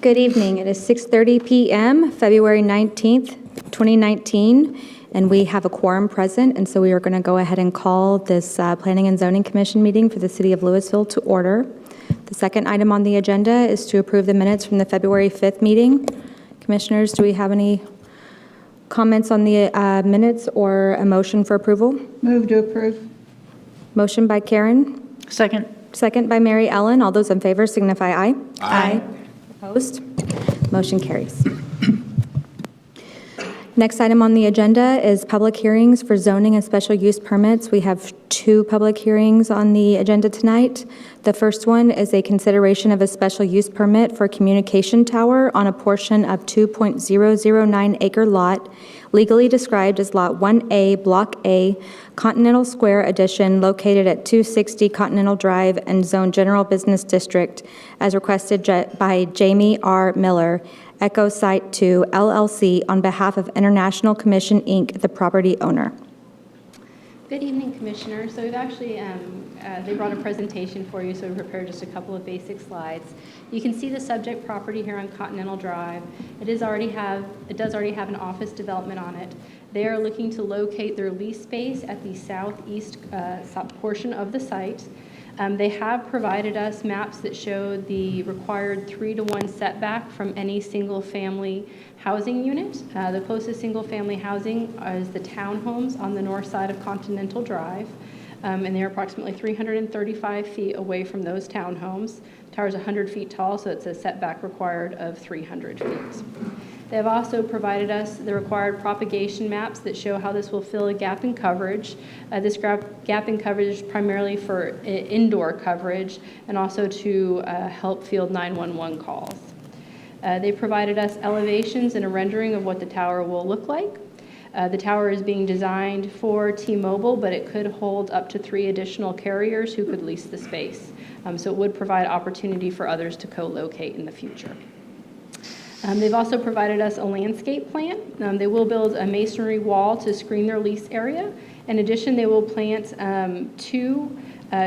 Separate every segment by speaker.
Speaker 1: Good evening. It is 6:30 p.m., February 19th, 2019, and we have a quorum present, and so we are going to go ahead and call this Planning and Zoning Commission meeting for the City of Louisville to order. The second item on the agenda is to approve the minutes from the February 5th meeting. Commissioners, do we have any comments on the minutes or a motion for approval?
Speaker 2: Move to approve.
Speaker 1: Motion by Karen.
Speaker 2: Second.
Speaker 1: Second by Mary Ellen. All those in favor signify aye.
Speaker 2: Aye.
Speaker 1: Opposed? Motion carries. Next item on the agenda is public hearings for zoning and special use permits. We have two public hearings on the agenda tonight. The first one is a consideration of a special use permit for a communication tower on a portion of 2.009 acre lot, legally described as Lot 1A, Block A, Continental Square Addition, located at 260 Continental Drive and Zone General Business District, as requested by Jamie R. Miller, Echo Site 2, LLC, on behalf of International Commission, Inc., the property owner.
Speaker 3: Good evening, Commissioner. So we've actually, they brought a presentation for you, so we prepared just a couple of basic slides. You can see the subject property here on Continental Drive. It does already have an office development on it. They are looking to locate their lease space at the southeast portion of the site. They have provided us maps that show the required 3-to-1 setback from any single-family housing unit. The closest single-family housing is the townhomes on the north side of Continental Drive, and they're approximately 335 feet away from those townhomes. The tower is 100 feet tall, so it's a setback required of 300 feet. They have also provided us the required propagation maps that show how this will fill a gap in coverage. This gap in coverage is primarily for indoor coverage and also to help field 911 calls. They provided us elevations and a rendering of what the tower will look like. The tower is being designed for T-Mobile, but it could hold up to 3 additional carriers who could lease the space. So it would provide opportunity for others to co-locate in the future. They've also provided us a landscape plan. They will build a masonry wall to screen their lease area. In addition, they will plant 2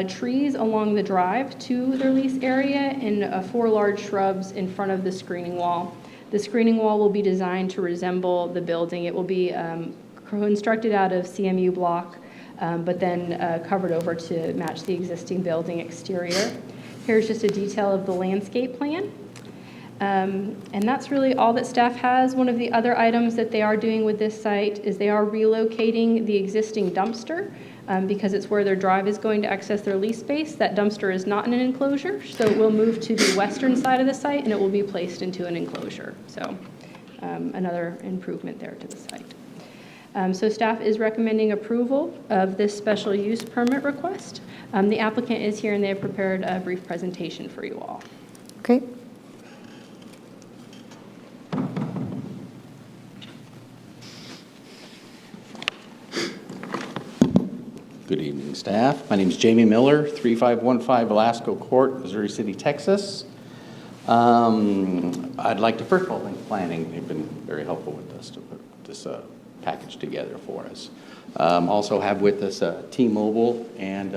Speaker 3: trees along the drive to their lease area and 4 large shrubs in front of the screening wall. The screening wall will be designed to resemble the building. It will be constructed out of CMU block, but then covered over to match the existing building exterior. Here's just a detail of the landscape plan. And that's really all that staff has. One of the other items that they are doing with this site is they are relocating the existing dumpster because it's where their drive is going to access their lease space. That dumpster is not in an enclosure, so it will move to the western side of the site and it will be placed into an enclosure. So another improvement there to the site. So staff is recommending approval of this special use permit request. The applicant is here and they have prepared a brief presentation for you all.
Speaker 1: Okay.
Speaker 4: Good evening, staff. My name is Jamie Miller, 3515 Velasco Court, Missouri City, Texas. I'd like to first of all thank planning. They've been very helpful with us to put this package together for us. Also have with us T-Mobile and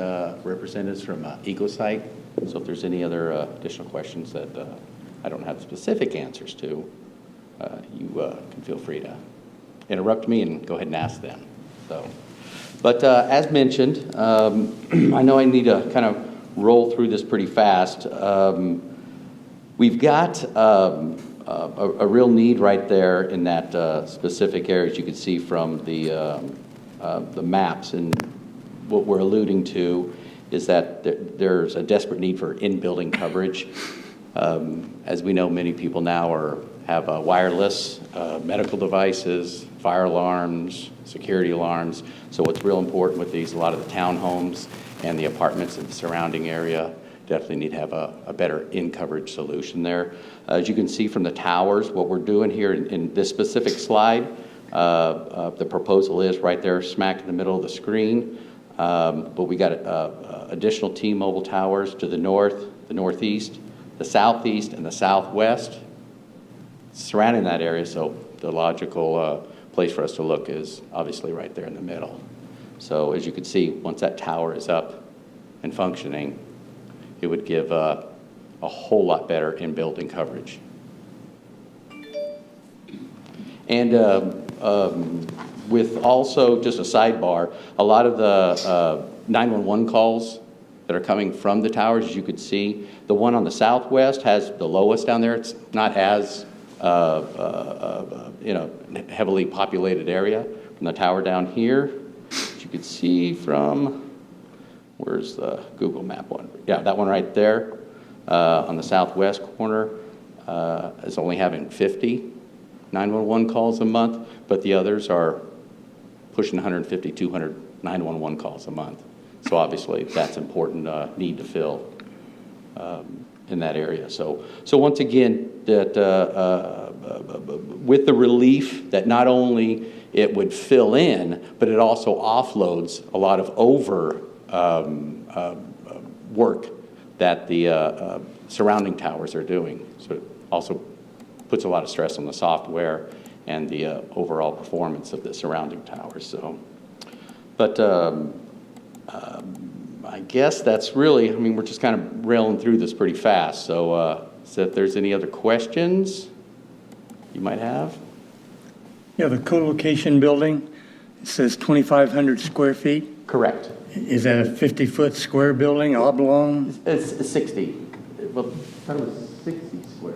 Speaker 4: representatives from EcoSite. So if there's any other additional questions that I don't have specific answers to, you can feel free to interrupt me and go ahead and ask them. But as mentioned, I know I need to kind of roll through this pretty fast. We've got a real need right there in that specific area, as you can see from the maps. And what we're alluding to is that there's a desperate need for in-building coverage. As we know, many people now have wireless medical devices, fire alarms, security alarms. So what's real important with these, a lot of the townhomes and the apartments in the surrounding area definitely need to have a better in-coverage solution there. As you can see from the towers, what we're doing here in this specific slide, the proposal is right there smack in the middle of the screen. But we got additional T-Mobile towers to the north, the northeast, the southeast, and the southwest surrounding that area. So the logical place for us to look is obviously right there in the middle. So as you can see, once that tower is up and functioning, it would give a whole lot better in-building coverage. And with also, just a sidebar, a lot of the 911 calls that are coming from the towers, as you could see, the one on the southwest has the lowest down there. It's not as heavily populated area. From the tower down here, as you could see from, where's the Google map one? Yeah, that one right there on the southwest corner is only having 50 911 calls a month, but the others are pushing 150, 200 911 calls a month. So obviously that's important need to fill in that area. So once again, that with the relief that not only it would fill in, but it also offloads a lot of over work that the surrounding towers are doing. So it also puts a lot of stress on the software and the overall performance of the surrounding towers. So, but I guess that's really, I mean, we're just kind of railing through this pretty fast. So, if there's any other questions you might have?
Speaker 2: Yeah, the co-location building, it says 2,500 square feet.
Speaker 4: Correct.
Speaker 2: Is that a 50-foot square building, oblong?
Speaker 4: It's 60. Well, I thought it was 60 square.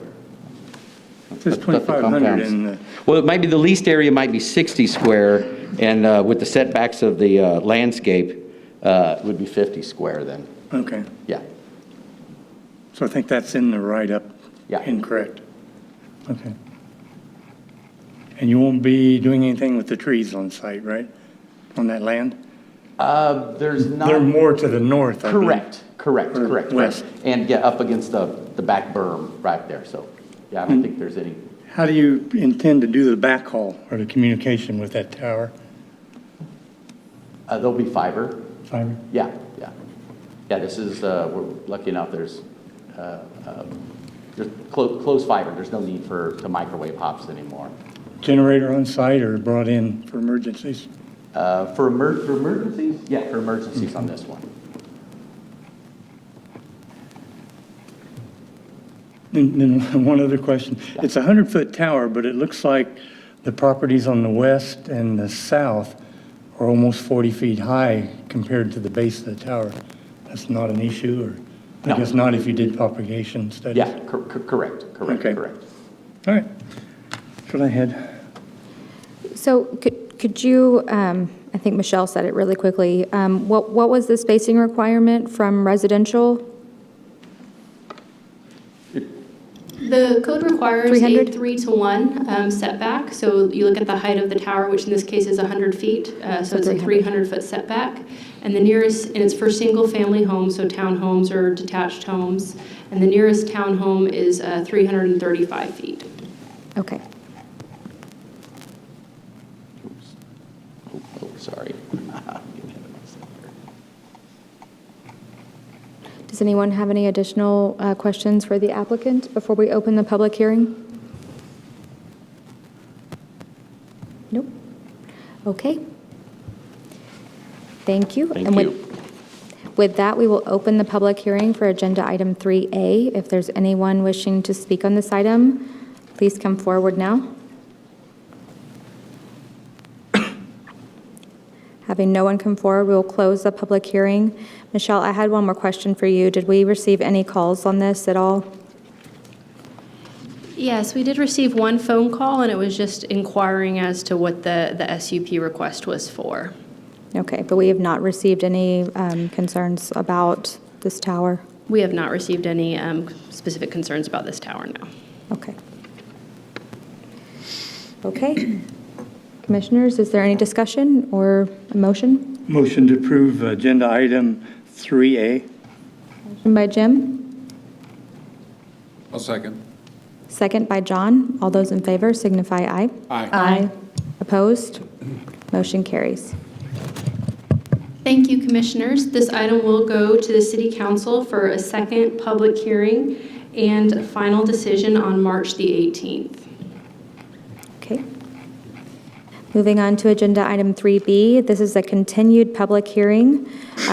Speaker 2: It says 2,500 in the...
Speaker 4: Well, it might be the leased area might be 60 square, and with the setbacks of the landscape, it would be 50 square then.
Speaker 2: Okay.
Speaker 4: Yeah.
Speaker 2: So I think that's in the write-up.
Speaker 4: Yeah.
Speaker 2: Incorrect. Okay. And you won't be doing anything with the trees on site, right? On that land?
Speaker 4: There's not.
Speaker 2: They're more to the north, I believe.
Speaker 4: Correct.
Speaker 2: West.
Speaker 4: And yeah, up against the back berm right there. So, yeah, I don't think there's any.
Speaker 2: How do you intend to do the backhaul or the communication with that tower?
Speaker 4: There'll be fiber.
Speaker 2: Fiber?
Speaker 4: Yeah. This is we're lucky enough. There's close fiber. There's no need to microwave hops anymore.
Speaker 2: Generator on site or brought in for emergencies?
Speaker 4: For emergencies? Yeah, for emergencies on this one.
Speaker 2: And then one other question.
Speaker 4: Yeah.
Speaker 2: It's a 100-foot tower, but it looks like the properties on the west and the south are almost 40 feet high compared to the base of the tower. That's not an issue, or
Speaker 4: No.
Speaker 2: I guess not if you did propagation studies?
Speaker 4: Yeah, correct.
Speaker 2: Okay.
Speaker 4: Correct.
Speaker 2: All right. That's what I had.
Speaker 1: So could you, I think Michelle said it really quickly, what was the spacing requirement from residential?
Speaker 3: The code requires
Speaker 1: 300?
Speaker 3: a 3-to-1 setback. So you look at the height of the tower, which in this case is 100 feet. So it's a 300-foot setback. And the nearest, and it's for single-family homes, so townhomes or detached homes. And the nearest townhome is 335 feet.
Speaker 1: Okay.
Speaker 4: Oh, sorry.
Speaker 1: Does anyone have any additional questions for the applicant before we open the public hearing? Nope. Okay. Thank you.
Speaker 4: Thank
Speaker 1: And
Speaker 4: you.
Speaker 1: with that, we will open the public hearing for agenda item 3A. If there's anyone wishing to speak on this item, please come forward now. Having no one come forward, we will close the public hearing. Michelle, I had one more question for you. Did we receive any calls on this at all?
Speaker 3: Yes, we did receive one phone call, and it was just inquiring as to what the SUP request was for.
Speaker 1: Okay, but we have not received any concerns about this tower?
Speaker 3: We have not received any specific concerns about this tower, no.
Speaker 1: Okay. Okay. Commissioners, is there any discussion or a motion?
Speaker 2: Motion to approve agenda item 3A.
Speaker 1: Motion by Jim,
Speaker 5: I'll second.
Speaker 1: second by John. All those in favor signify aye.
Speaker 5: Aye.
Speaker 1: Aye. Opposed? Motion carries.
Speaker 3: Thank you, Commissioners. This item will go to the City Council for a second public hearing and final decision on March the 18th.
Speaker 1: Okay. Moving on to Agenda Item 3B, this is a continued public hearing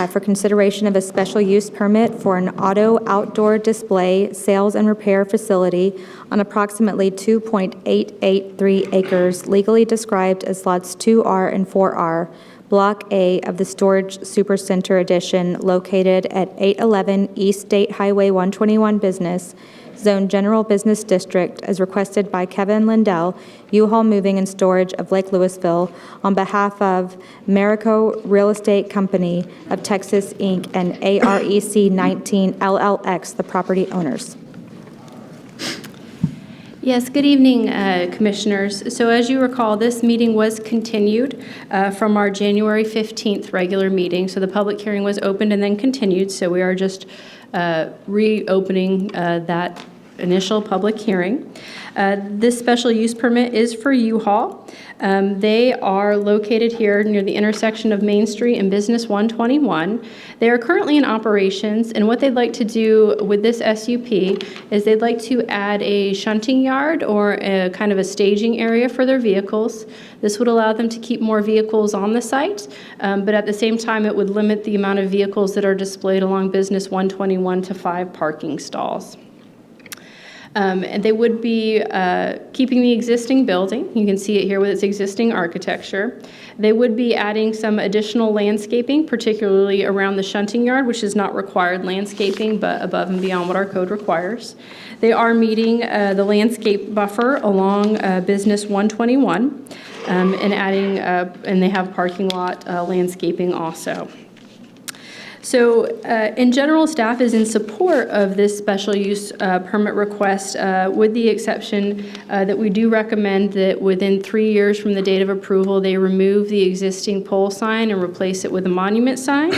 Speaker 1: for consideration of a special use permit for an auto outdoor display, sales, and repair facility on approximately 2.883 acres, legally described as lots 2R and 4R, Block A of the Storage Supercenter Edition, located at 811 East State Highway 121 Business, Zone General Business District, as requested by Kevin Lindell, U-Haul Moving and Storage of Lake Louisville, on behalf of Marico Real Estate Company of Texas, Inc., and AREC 19 LLX, the property owners.
Speaker 3: Yes, good evening, Commissioners. So as you recall, this meeting was continued from our January 15th regular meeting. So the public hearing was opened and then continued, so we are just reopening that initial public hearing. This special use permit is for U-Haul. They are located here near the intersection of Main Street and Business 121. They are currently in operations, and what they'd like to do with this SUP is they'd like to add a shunting yard or a kind of a staging area for their vehicles. This would allow them to keep more vehicles on the site, but at the same time, it would limit the amount of vehicles that are displayed along Business 121 to 5 parking stalls. And they would be keeping the existing building. You can see it here with its existing architecture. They would be adding some additional landscaping, particularly around the shunting yard, which is not required landscaping, but above and beyond what our code requires. They are meeting the landscape buffer along Business 121 and adding, and they have parking lot landscaping also. So in general, staff is in support of this special use permit request, with the exception that we do recommend that within 3 years from the date of approval, they remove the existing pole sign and replace it with a monument sign.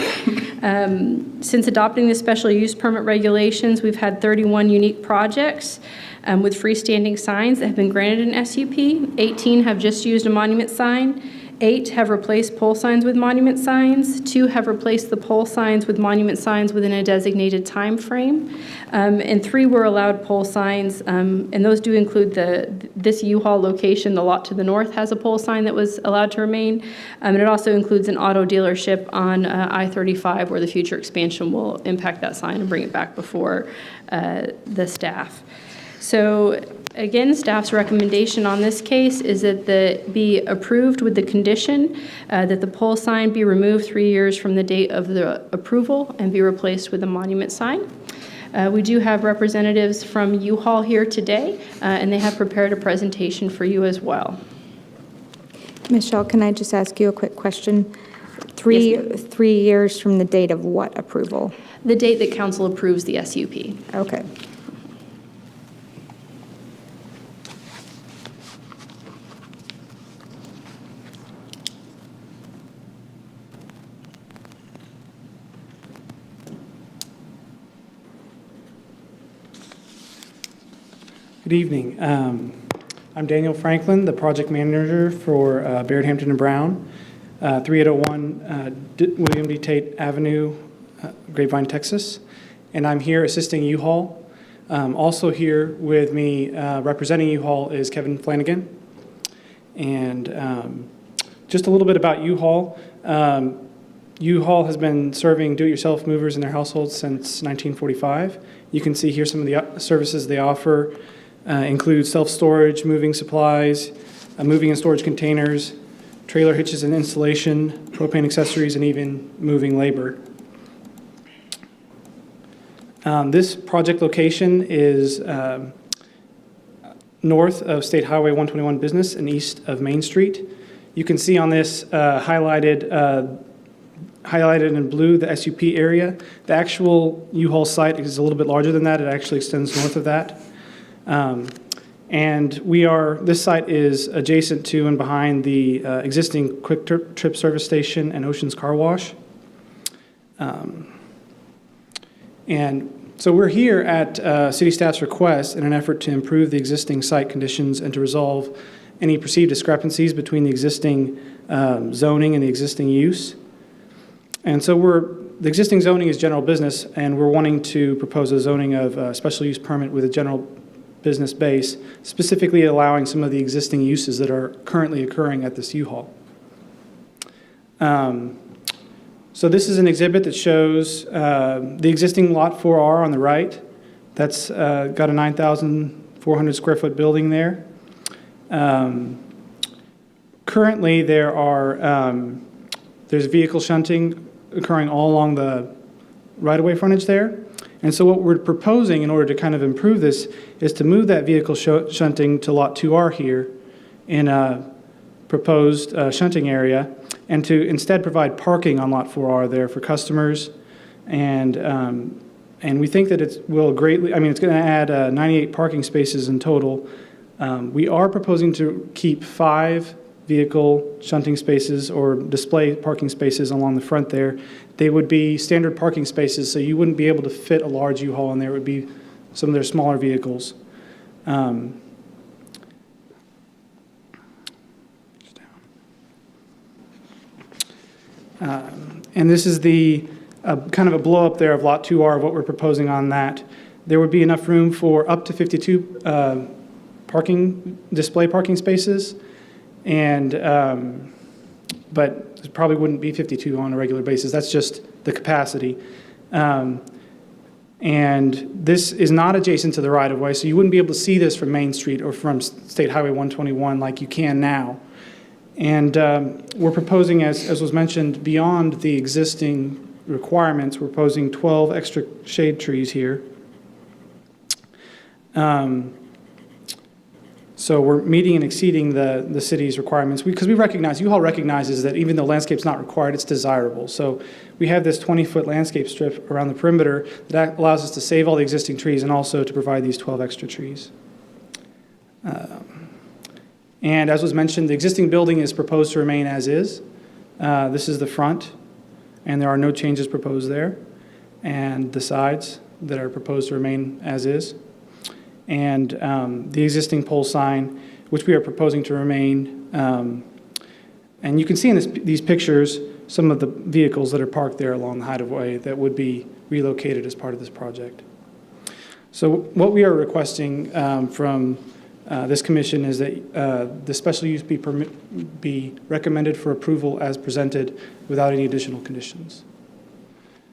Speaker 3: Since adopting the special use permit regulations, we've had 31 unique projects with freestanding signs that have been granted an SUP. 18 have just used a monument sign. 8 have replaced pole signs with monument signs. 2 have replaced the pole signs with monument signs within a designated time frame. And 3 were allowed pole signs, and those do include this U-Haul location. The lot to the north has a pole sign that was allowed to remain. And it also includes an auto dealership on I-35 where the future expansion will impact that sign and bring it back before the staff. So again, staff's recommendation on this case is that be approved with the condition that the pole sign be removed 3 years from the date of the approval and be replaced with a monument sign. We do have representatives from U-Haul here today, and they have prepared a presentation for you as well.
Speaker 1: Michelle, can I just ask you a quick question?
Speaker 3: Yes,
Speaker 1: 3 years from the date of what approval?
Speaker 3: The date that council approves the SUP.
Speaker 1: Okay.
Speaker 6: Good evening. I'm Daniel Franklin, the project manager for Baird, Hampton & Brown, 3801 William D. Tate Avenue, Grapevine, Texas. And I'm here assisting U-Haul. Also here with me representing U-Haul is Kevin Flanagan. And just a little bit about U-Haul. U-Haul has been serving do-it-yourself movers in their households since 1945. You can see here some of the services they offer. Include self-storage, moving supplies, moving and storage containers, trailer hitches and installation, propane accessories, and even moving labor. This project location is north of State Highway 121 Business and east of Main Street. You can see on this highlighted in blue the SUP area. The actual U-Haul site is a little bit larger than that. It actually extends north of that. And this site is adjacent to and behind the existing Quick Trip service station and Ocean's Car Wash. And so we're here at City Staff's request in an effort to improve the existing site conditions and to resolve any perceived discrepancies between the existing zoning and the existing use. And so the existing zoning is general business, and we're wanting to propose a zoning of a special use permit with a general business base, specifically allowing some of the existing uses that are currently occurring at this U-Haul. So this is an exhibit that shows the existing Lot 4R on the right. That's got a 9,400 square foot building there. Currently, there's vehicle shunting occurring all along the right-of-way frontage there. And so what we're proposing in order to kind of improve this is to move that vehicle shunting to Lot 2R here in a proposed shunting area, and to instead provide parking on Lot 4R there for customers. And we think that it will greatly, it's going to add 98 parking spaces in total. We are proposing to keep 5 vehicle shunting spaces or display parking spaces along the front there. They would be standard parking spaces, so you wouldn't be able to fit a large U-Haul in there. It would be some of their smaller vehicles. And this is the kind of a blow up there of Lot 2R of what we're proposing on that. There would be enough room for up to 52 display parking spaces, and but it probably wouldn't be 52 on a regular basis. That's just the capacity. And this is not adjacent to the right-of-way, so you wouldn't be able to see this from Main Street or from State Highway 121 like you can now. And we're proposing, as was mentioned, beyond the existing requirements, we're proposing 12 extra shade trees here. So we're meeting and exceeding the city's requirements because we recognize, U-Haul recognizes that even though landscape's not required, it's desirable. So we have this 20-foot landscape strip around the perimeter that allows us to save all the existing trees and also to provide these 12 extra trees. And as was mentioned, the existing building is proposed to remain as is. This is the front, and there are no changes proposed there. And the sides that are proposed to remain as is. And the existing pole sign, which we are proposing to remain. And you can see in these pictures some of the vehicles that are parked there along the highway that would be relocated as part of this project. So what we are requesting from this commission is that the special use be recommended for approval as presented without any additional conditions.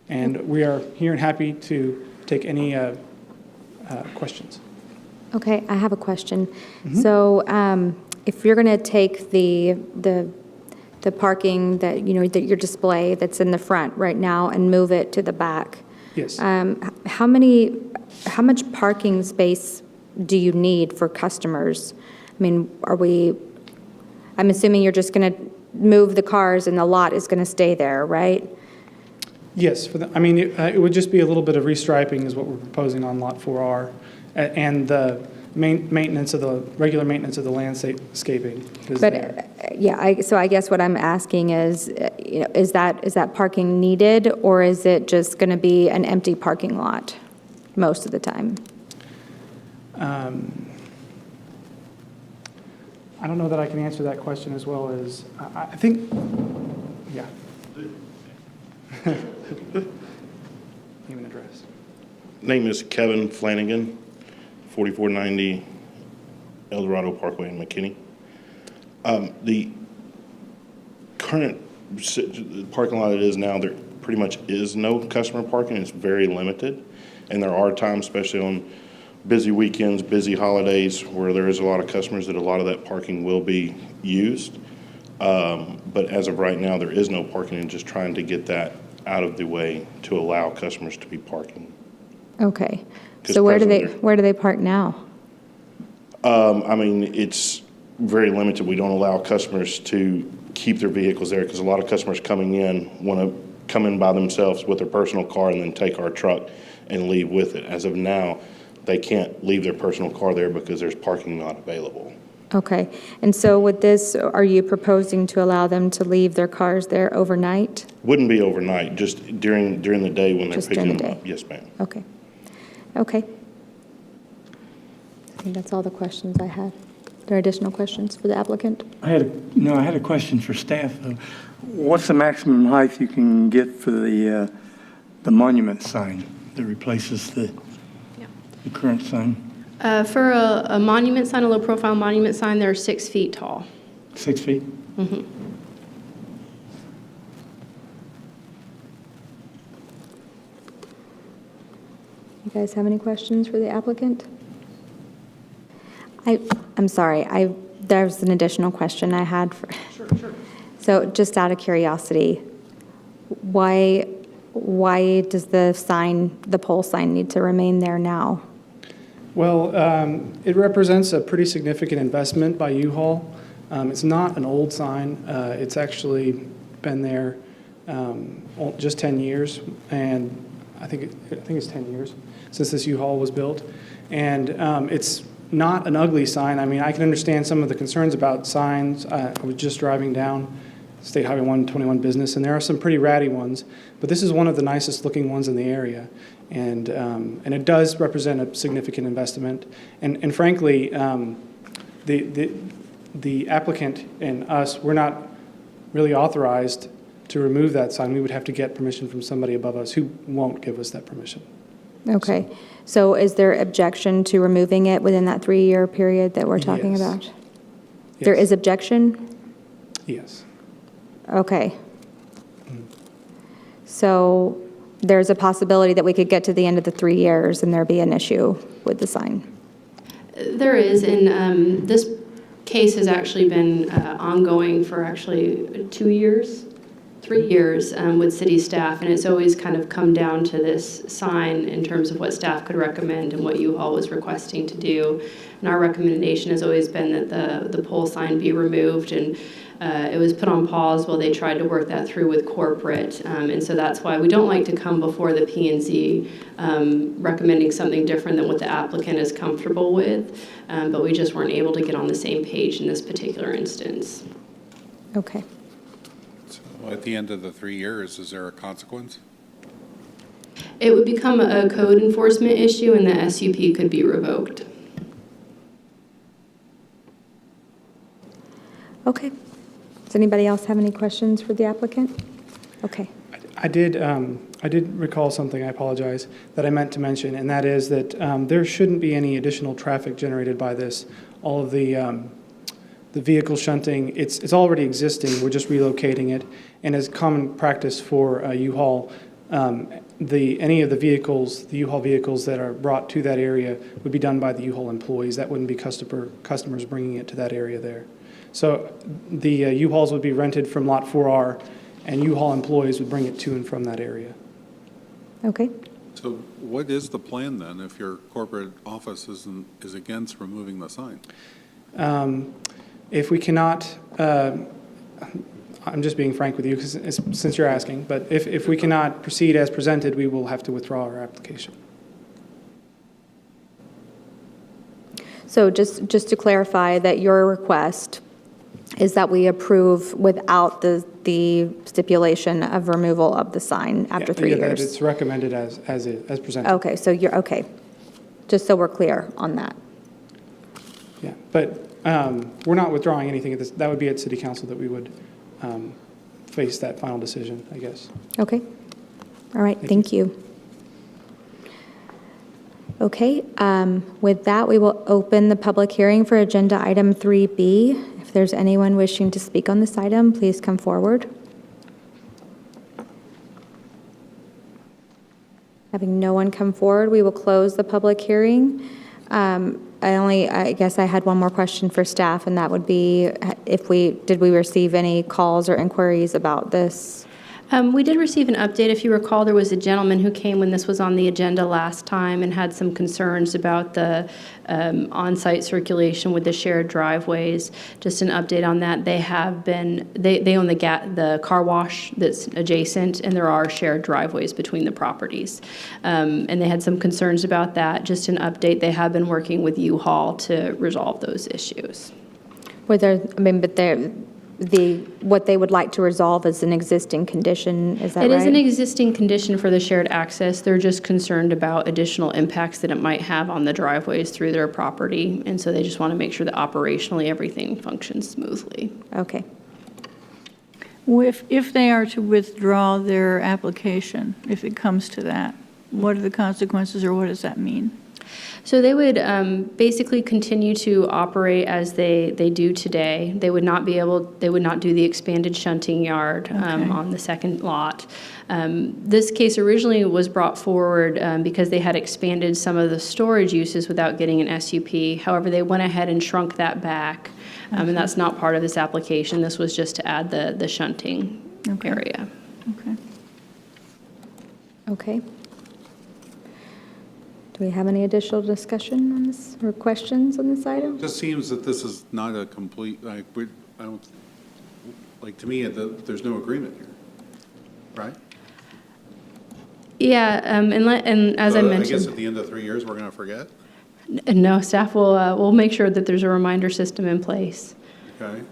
Speaker 6: And we are here and happy to take any questions.
Speaker 1: Okay, I have a question. So if you're going to take the parking that, that your display that's in the front right now and move it to the back,
Speaker 6: Yes.
Speaker 1: how much parking space do you need for customers? I'm assuming you're just going to move the cars and the lot is going to stay there, right?
Speaker 6: Yes, it would just be a little bit of restriping is what we're proposing on Lot 4R, and the regular maintenance of the landscaping is there.
Speaker 1: So I guess what I'm asking is, is that parking needed, or is it just going to be an empty parking lot most of the time?
Speaker 6: I don't know that I can answer that question as well as, I think, yeah. Name and address.
Speaker 7: Name is Kevin Flanagan, 4490 El Dorado Parkway in McKinney. The current parking lot it is now, there pretty much is no customer parking. It's very limited. And there are times, especially on busy weekends, busy holidays, where there is a lot of customers that a lot of that parking will be used. But as of right now, there is no parking, and just trying to get that out of the way to allow customers to be parking.
Speaker 1: Okay. So where do they park now?
Speaker 7: It's very limited. We don't allow customers to keep their vehicles there because a lot of customers coming in want to come in by themselves with their personal car and then take our truck and leave with it. As of now, they can't leave their personal car there because there's parking not available.
Speaker 1: Okay. And so with this, are you proposing to allow them to leave their cars there overnight?
Speaker 7: Wouldn't be overnight, just during the day when they're
Speaker 1: Just
Speaker 7: picking
Speaker 1: during the
Speaker 7: them up.
Speaker 1: day?
Speaker 7: Yes, ma'am.
Speaker 1: Okay. Okay. I think that's all the questions I had. Are there additional questions for the applicant?
Speaker 2: I had a question for staff. What's the maximum height you can get for the monument sign that replaces the current sign?
Speaker 3: For a monument sign, a low-profile monument sign, they're 6 feet tall.
Speaker 2: 6 feet?
Speaker 1: You guys have any questions for the applicant? I'm sorry, there's an additional question I had for. Sure. So just out of curiosity, why does the pole sign need to remain there now?
Speaker 6: Well, it represents a pretty significant investment by U-Haul. It's not an old sign. It's actually been there just 10 years, and I think it's 10 years since this U-Haul was built. And it's not an ugly sign. I mean, I can understand some of the concerns about signs. I was just driving down State Highway 121 Business, and there are some pretty ratty ones, but this is one of the nicest looking ones in the area. And it does represent a significant investment. And frankly, the applicant and us, we're not really authorized to remove that sign. We would have to get permission from somebody above us who won't give us that permission.
Speaker 1: Okay, so is there objection to removing it within that 3-year period that we're talking
Speaker 6: Yes.
Speaker 1: about? There
Speaker 6: Yes.
Speaker 1: is objection?
Speaker 6: Yes.
Speaker 1: Okay. So there's a possibility that we could get to the end of the 3 years and there be an issue with the sign?
Speaker 3: There is, and this case has actually been ongoing for actually 2 years, 3 years with city staff, and it's always kind of come down to this sign in terms of what staff could recommend and what U-Haul was requesting to do. And our recommendation has always been that the pole sign be removed, and it was put on pause while they tried to work that through with corporate. And so that's why we don't like to come before the P&Z recommending something different than what the applicant is comfortable with, but we just weren't able to get on the same page in this particular instance.
Speaker 1: Okay.
Speaker 5: So at the end of the 3 years, is there a consequence?
Speaker 3: It would become a code enforcement issue, and the SUP could be revoked.
Speaker 1: Okay. Does anybody else have any questions for the applicant? Okay.
Speaker 6: I did recall something, I apologize, that I meant to mention, and that is that there shouldn't be any additional traffic generated by this. All of the vehicle shunting, it's already existing, we're just relocating it. And as common practice for U-Haul, any of the vehicles, the U-Haul vehicles that are brought to that area would be done by the U-Haul employees. That wouldn't be customers bringing it to that area there. So the U-Hauls would be rented from Lot 4R, and U-Haul employees would bring it to and from that area.
Speaker 1: Okay.
Speaker 5: So what is the plan then if your corporate office is against removing the sign?
Speaker 6: If we cannot, I'm just being frank with you since you're asking, but if we cannot proceed as presented, we will have to withdraw our application.
Speaker 1: So just to clarify that your request is that we approve without the stipulation of removal of the sign after 3
Speaker 6: Yeah,
Speaker 1: years?
Speaker 6: that it's recommended as presented.
Speaker 1: Okay, so you're, okay. Just so we're clear on that.
Speaker 6: Yeah, but we're not withdrawing anything at this. That would be at City Council that we would face that final decision, I guess.
Speaker 1: Okay. All right, thank you. Okay, with that, we will open the public hearing for Agenda Item 3B. If there's anyone wishing to speak on this item, please come forward. Having no one come forward, we will close the public hearing. I guess I had one more question for staff, and that would be did we receive any calls or inquiries about this?
Speaker 3: We did receive an update. If you recall, there was a gentleman who came when this was on the agenda last time and had some concerns about the on-site circulation with the shared driveways. Just an update on that. They own the car wash that's adjacent, and there are shared driveways between the properties. And they had some concerns about that. Just an update. They have been working with U-Haul to resolve those issues.
Speaker 1: What they would like to resolve is an existing condition, is that right?
Speaker 3: It is an existing condition for the shared access. They're just concerned about additional impacts that it might have on the driveways through their property, and so they just want to make sure that operationally everything functions smoothly.
Speaker 1: Okay.
Speaker 8: If they are to withdraw their application, if it comes to that, what are the consequences, or what does that mean?
Speaker 3: So they would basically continue to operate as they do today. They would not do the expanded shunting yard on the second lot. This case originally was brought forward because they had expanded some of the storage uses without getting an SUP. However, they went ahead and shrunk that back, and that's not part of this application. This was just to add the shunting area.
Speaker 8: Okay.
Speaker 1: Okay. Do we have any additional discussion on this or questions on this item?
Speaker 5: It just seems that this is not a complete, I don't, to me, there's no agreement here, right?
Speaker 3: Yeah, and as I
Speaker 5: So
Speaker 3: mentioned.
Speaker 5: I guess at the end of 3 years, we're going to forget?
Speaker 3: No, staff will make sure that there's a reminder system in place.
Speaker 5: Okay.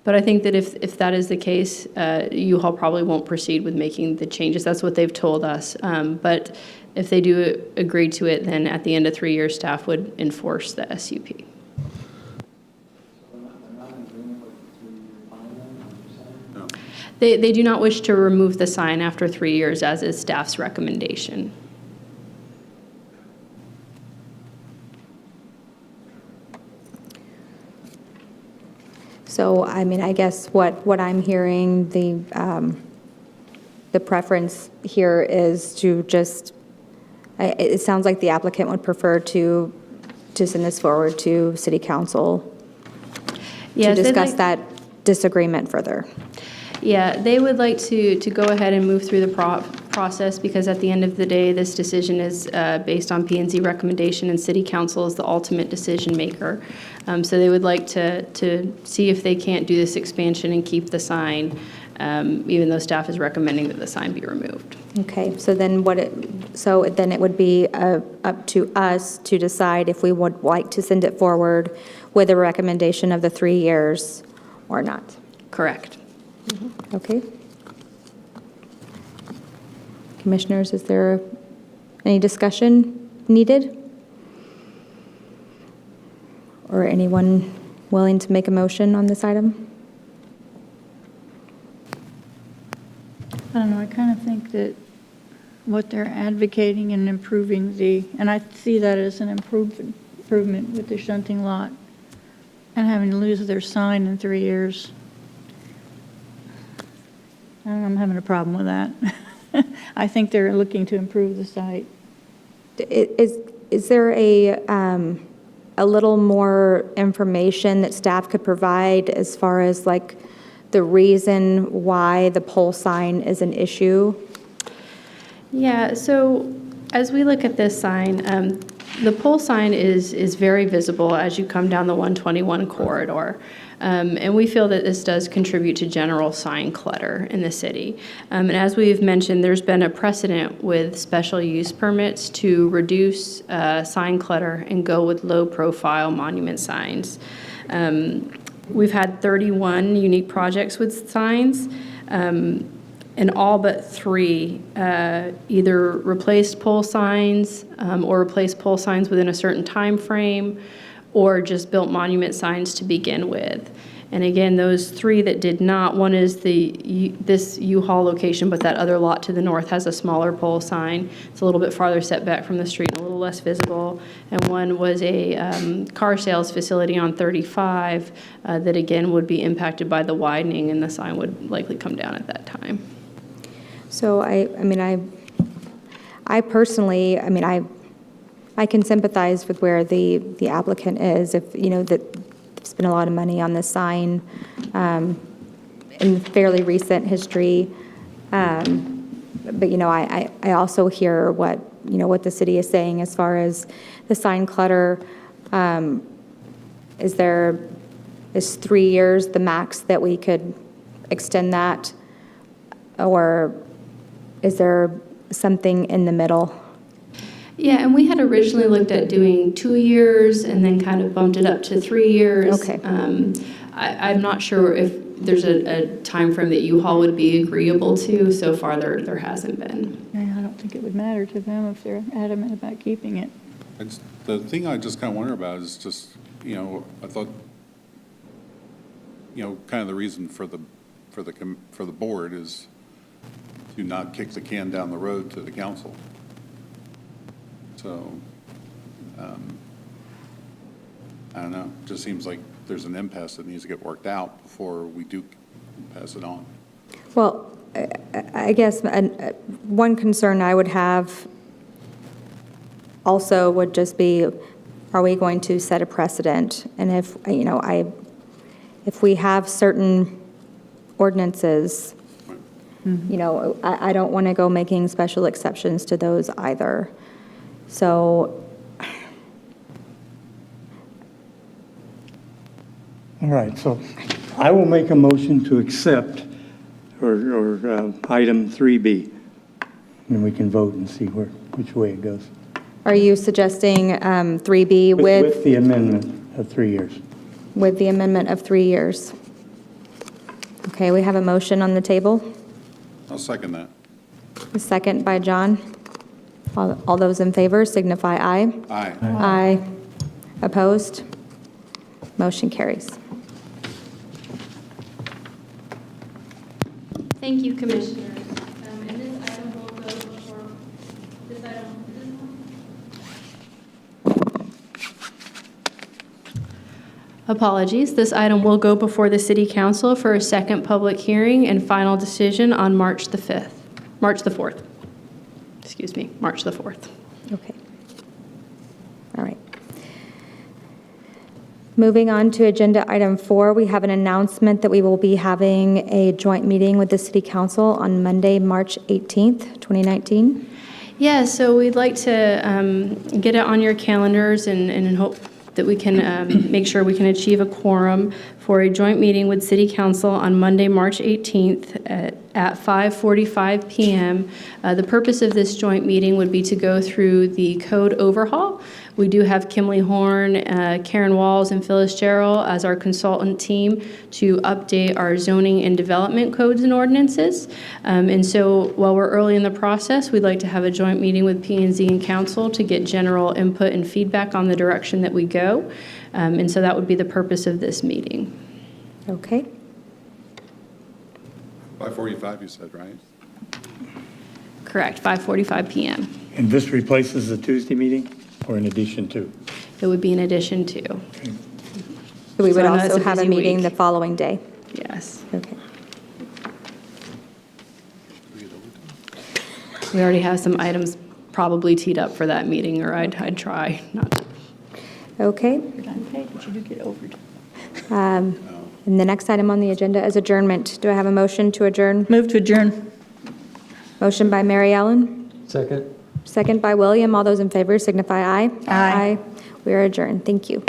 Speaker 3: But I think that if that is the case, U-Haul probably won't proceed with making the changes. That's what they've told us. But if they do agree to it, then at the end of 3 years, staff would enforce the SUP.
Speaker 5: No.
Speaker 3: They do not wish to remove the sign after 3 years, as is staff's recommendation.
Speaker 1: So, I mean, I guess what I'm hearing, the preference here is to just, it sounds like the applicant would prefer to send this forward to City Council to
Speaker 3: Yes, they'd
Speaker 1: discuss
Speaker 3: like-
Speaker 1: that disagreement further.
Speaker 3: Yeah, they would like to go ahead and move through the process, because at the end of the day, this decision is based on P&Z recommendation, and City Council is the ultimate decision maker. So they would like to see if they can't do this expansion and keep the sign, even though staff is recommending that the sign be removed.
Speaker 1: Okay, so then then it would be up to us to decide if we would like to send it forward with a recommendation of the 3 years or not.
Speaker 3: Correct.
Speaker 1: Okay. Commissioners, is there any discussion needed? Or anyone willing to make a motion on this item?
Speaker 8: I don't know, I kind of think that what they're advocating and improving and I see that as an improvement with the shunting lot and having to lose their sign in 3 years. I don't know, I'm having a problem with that. I think they're looking to improve the site.
Speaker 1: Is there a little more information that staff could provide as far as like the reason why the pole sign is an issue?
Speaker 3: Yeah, so as we look at this sign, the pole sign is very visible as you come down the 121 corridor. And we feel that this does contribute to general sign clutter in the city. And as we've mentioned, there's been a precedent with special use permits to reduce sign clutter and go with low-profile monument signs. We've had 31 unique projects with signs, and all but 3 either replaced pole signs or replaced pole signs within a certain time frame, or just built monument signs to begin with. And again, those 3 that did not, one is this U-Haul location, but that other lot to the north has a smaller pole sign. It's a little bit farther set back from the street and a little less visible. And one was a car sales facility on 35 that again would be impacted by the widening, and the sign would likely come down at that time.
Speaker 1: So I personally, I can sympathize with where the applicant is, if, that spent a lot of money on this sign in fairly recent history. But, I also hear what the city is saying as far as the sign clutter. Is 3 years the max that we could extend that? Or is there something in the middle?
Speaker 3: Yeah, and we had originally looked at doing 2 years and then kind of bumped it up to 3 years.
Speaker 1: Okay.
Speaker 3: I'm not sure if there's a time frame that U-Haul would be agreeable to. So far, there hasn't been.
Speaker 8: I don't think it would matter to them if they're adamant about keeping it.
Speaker 5: The thing I just kind of wonder about is just, I thought, kind of the reason for the board is to not kick the can down the road to the council. So, I don't know, just seems like there's an impasse that needs to get worked out before we do pass it on.
Speaker 1: Well, I guess one concern I would have also would just be, are we going to set a precedent? And if, if we have certain ordinances, I don't want to go making special exceptions to those either. So,
Speaker 2: All right, so I will make a motion to accept item 3B. And we can vote and see which way it goes.
Speaker 1: are you suggesting 3B
Speaker 2: With the amendment of 3 years.
Speaker 1: with the amendment of 3 years? Okay, we have a motion on the table.
Speaker 5: I'll second that.
Speaker 1: A second by John. All those in favor signify aye.
Speaker 5: Aye.
Speaker 1: Aye. Opposed? Motion carries.
Speaker 3: Thank you, Commissioners. And this item will go before, this item, Apologies. This item will go before the City Council for a second public hearing and final decision on March the 4th. Excuse me, March the 4th.
Speaker 1: Okay. All right. Moving on to agenda item 4, we have an announcement that we will be having a joint meeting with the City Council on Monday, March 18th, 2019.
Speaker 3: Yeah, so we'd like to get it on your calendars and hope that we can make sure we can achieve a quorum for a joint meeting with City Council on Monday, March 18th at 5:45 p.m. The purpose of this joint meeting would be to go through the code overhaul. We do have Kimley Horn, Karen Walls, and Phyllis Jarrell as our consultant team to update our zoning and development codes and ordinances. And so while we're early in the process, we'd like to have a joint meeting with P&Z and Council to get general input and feedback on the direction that we go. And so that would be the purpose of this meeting.
Speaker 1: Okay.
Speaker 5: 5:45, you said, right?
Speaker 3: Correct, 5:45 p.m.
Speaker 2: And this replaces the Tuesday meeting, or in addition to?
Speaker 3: It would be in addition to.
Speaker 1: So we
Speaker 3: So
Speaker 1: would
Speaker 3: I know
Speaker 1: also
Speaker 3: it's a
Speaker 1: have a
Speaker 3: busy
Speaker 1: meeting
Speaker 3: week.
Speaker 1: the following day.
Speaker 3: Yes.
Speaker 1: Okay.
Speaker 3: We already have some items probably teed up for that meeting, or I'd try not to.
Speaker 1: Okay.
Speaker 8: Hey, did you get overtime?
Speaker 1: And the next item on the agenda is adjournment. Do I have a motion to adjourn?
Speaker 8: Move to adjourn.
Speaker 1: Motion by Mary Ellen,
Speaker 9: Second.
Speaker 1: second by William. All those in favor signify aye.
Speaker 8: Aye.
Speaker 1: We are adjourned. Thank you.